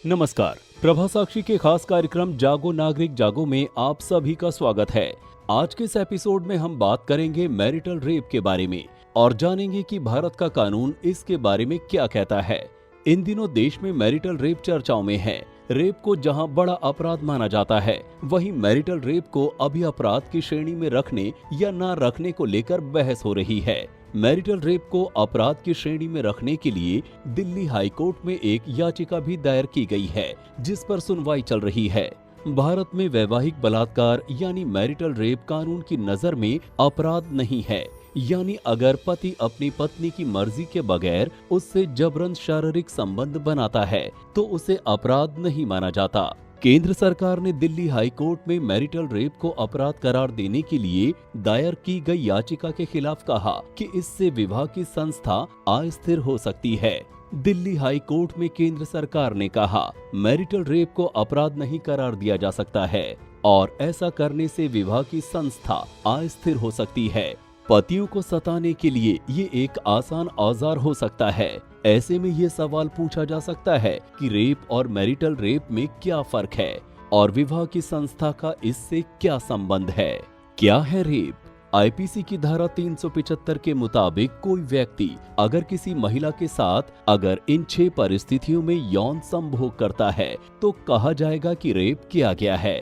नमस्कार। प्रभा साक्षी के खास कार्यक्रम जागो नागरिक जागो में आप सभी का स्वागत है। आज के इस एपिसोड में हम बात करेंगे मैरिटल रेप के बारे में और जानेंगे कि भारत का कानून इसके बारे में क्या कहता है। इन दिनों देश में मैरिटल रेप चर्चाओं में है। रेप को जहां बड़ा अपराध माना जाता है, वहीं मैरिटल रेप को अभी अपराध की श्रेणी में रखने या न रखने को लेकर बहस हो रही है। मैरिटल रेप को अपराध की श्रेणी में रखने के लिए दिल्ली हाई कोर्ट में एक याचिका भी दायर की गई है, जिस पर सुनवाई चल रही है। भारत में वैवाहिक बलात्कार यानी मैरिटल रेप कानून की नजर में अपराध नहीं है, यानी अगर पति अपनी पत्नी की मर्जी के बगैर उससे जबरन शारीरिक संबंध बनाता है तो उसे अपराध नहीं माना जाता। केंद्र सरकार ने दिल्ली हाई कोर्ट में मैरिटल रेप को अपराध करार देने के लिए दायर की गई याचिका के खिलाफ कहा कि इससे विवाह की संस्था अस्थिर हो सकती है। दिल्ली हाई कोर्ट में केंद्र सरकार ने कहा, मैरिटल रेप को अपराध नहीं करार दिया जा सकता है और ऐसा करने से विवाह की संस्था अस्थिर हो सकती है। पतियों को सताने के लिए ये एक आसान औजार हो सकता है। ऐसे में ये सवाल पूछा जा सकता है कि रेप और मैरिटल रेप में क्या फर्क है और विवाह की संस्था का इससे क्या संबंध है। क्या है रेप? आईपीसी की धारा 375 के मुताबिक कोई व्यक्ति अगर किसी महिला के साथ अगर इन 6 परिस्थितियों में यौन संभोग करता है तो कहा जाएगा कि रेप किया गया है।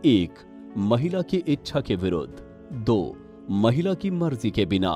1. महिला की इच्छा के विरुद्ध। 2. महिला की मर्जी के बिना।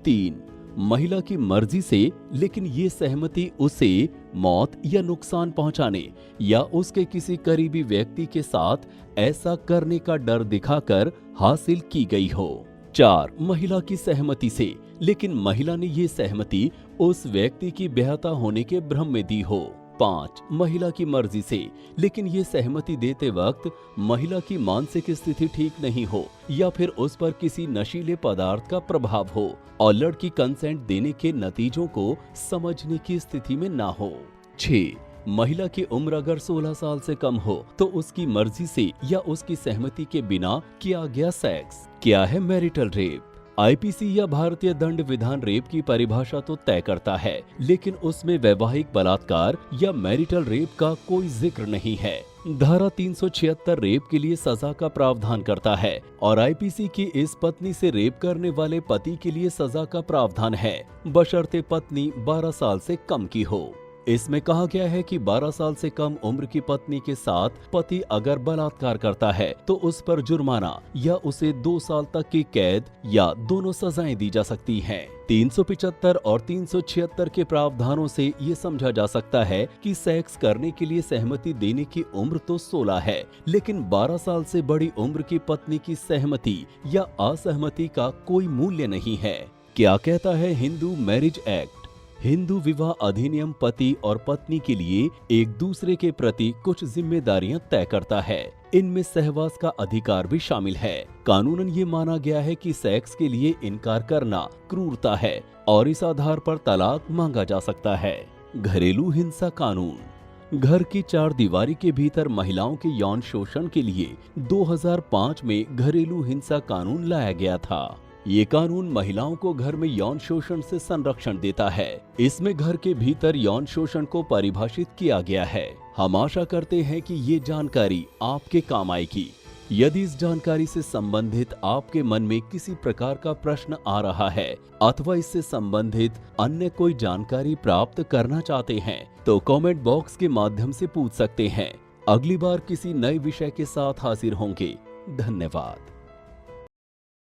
3. महिला की मर्जी से लेकिन ये सहमति उसे मौत या नुकसान पहुंचाने या उसके किसी करीबी व्यक्ति के साथ ऐसा करने का डर दिखाकर हासिल की गई हो। 4. महिला की सहमति से लेकिन महिला ने ये सहमति उस व्यक्ति की बेहता होने के भ्रम में दी हो। 5. महिला की मर्जी से लेकिन ये सहमति देते वक्त महिला की मानसिक स्थिति ठीक नहीं हो या फिर उस पर किसी नशीले पदार्थ का प्रभाव हो और लड़की कंसेंट देने के नतीजों को समझने की स्थिति में ना हो। 6. महिला की उम्र अगर 16 साल से कम हो तो उसकी मर्जी से या उसकी सहमति के बिना किया गया सेक्स। क्या है मैरिटल रेप? आईपीसी या भारतीय दंड विधान रेप की परिभाषा तो तय करता है, लेकिन उसमें वैवाहिक बलात्कार या मैरिटल रेप का कोई जिक्र नहीं है। धारा 376 रेप के लिए सजा का प्रावधान करता है और आईपीसी की इस पत्नी से रेप करने वाले पति के लिए सजा का प्रावधान है, बशर्ते पत्नी 12 साल से कम की हो। इसमें कहा गया है कि 12 साल से कम उम्र की पत्नी के साथ पति अगर बलात्कार करता है तो उस पर जुर्माना या उसे 2 साल तक की कैद या दोनों सजाएं दी जा सकती हैं। 375 और 376 के प्रावधानों से ये समझा जा सकता है कि सेक्स करने के लिए सहमति देने की उम्र तो 16 है, लेकिन 12 साल से बड़ी उम्र की पत्नी की सहमति या असहमति का कोई मूल्य नहीं है। क्या कहता है हिंदू मैरिज एक्ट? हिंदू विवाह अधिनियम पति और पत्नी के लिए एक दूसरे के प्रति कुछ जिम्मेदारियां तय करता है। इनमें सहवास का अधिकार भी शामिल है। कानूनन ये माना गया है कि सेक्स के लिए इनकार करना क्रूरता है और इस आधार पर तलाक मांगा जा सकता है। घरेलू हिंसा कानून। घर की 4 दीवारी के भीतर महिलाओं के यौन शोषण के लिए 2005 में घरेलू हिंसा कानून लाया गया था। ये कानून महिलाओं को घर में यौन शोषण से संरक्षण देता है। इसमें घर के भीतर यौन शोषण को परिभाषित किया गया है। हम आशा करते हैं कि ये जानकारी आपके काम आएगी। यदि इस जानकारी से संबंधित आपके मन में किसी प्रकार का प्रश्न आ रहा है अथवा इससे संबंधित अन्य कोई जानकारी प्राप्त करना चाहते हैं तो कमेंट बॉक्स के माध्यम से पूछ सकते हैं। अगली बार किसी नए विषय के साथ हाजिर होंगे। धन्यवाद।